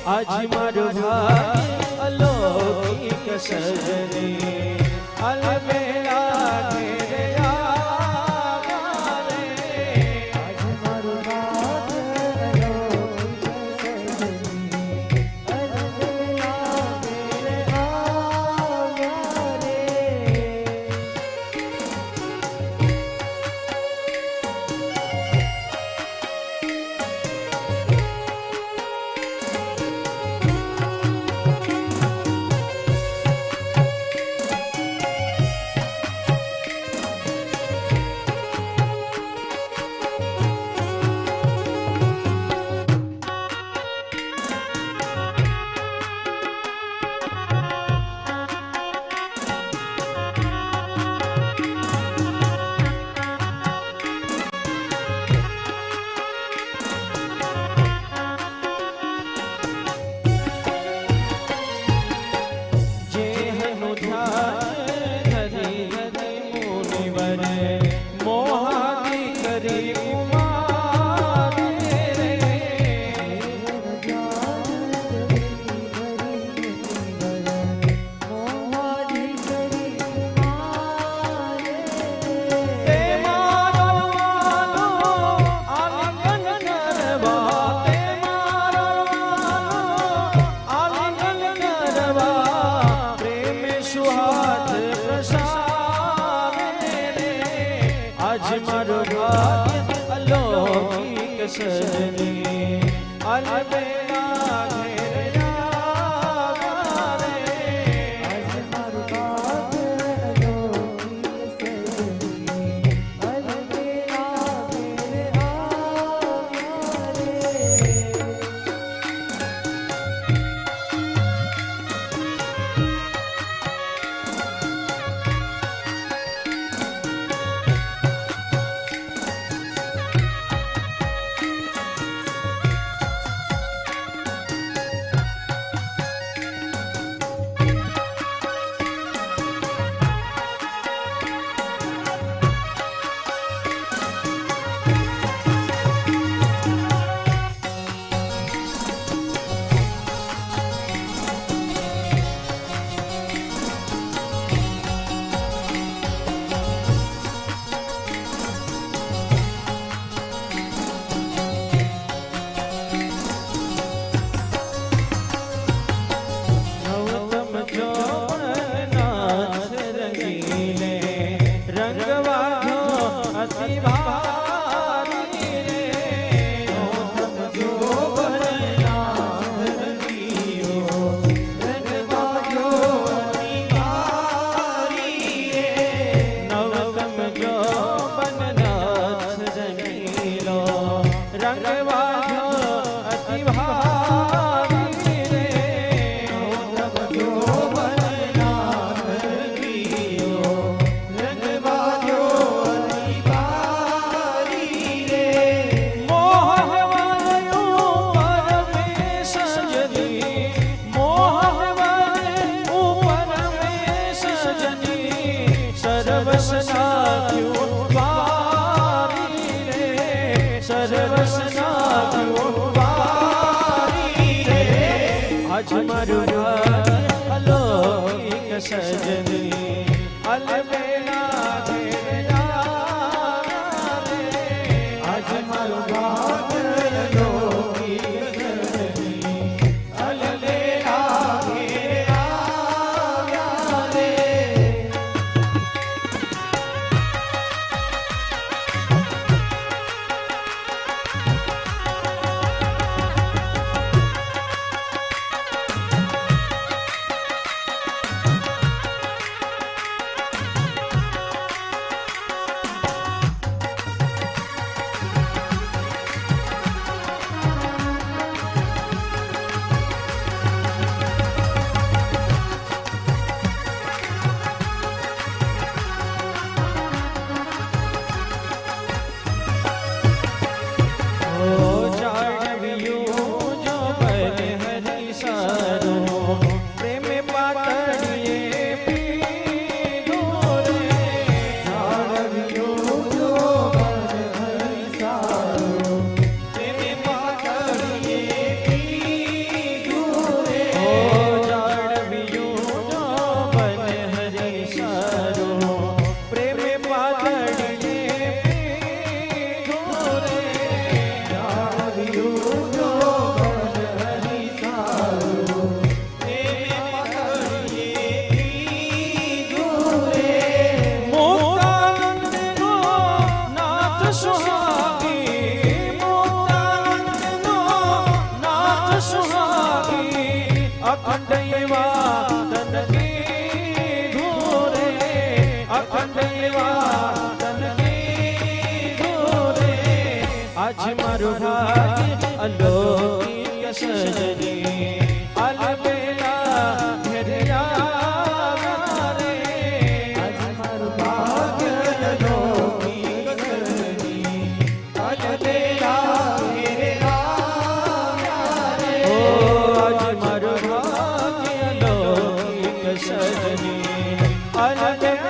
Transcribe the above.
आज मारो भाग्य अलौकिक सजने अलबेला घेरे आव्या रे। आज मारो भाग्य अलौकिक सजने अलबेला घेरे आव्या रे। सजने अलबेला घेरे आव्या रे। आज मारो भाग्य अलौकिक सजने अलबेला घेरे आव्या रे। आज मारो भाग्य अलौकिक सजने अलबेला घेरे आव्या रे। आज मारो भाग्य अलौकिक सजने अलबेला घेरे आव्या रे। અખંડ એવા તનકી ધોરે, અખંડ એવા તનકી ધોરે. આજ મારું ભાગ્ય અલૌકિક સજની અલબેલા ઘેર્યા રે. આજ મારું ભાગ્ય અલૌકિક સજની અલબેલા ઘેરે આવ્યા રે. ઓ આજ મારું ભાગ્ય અલૌકિક સજની અલબેલા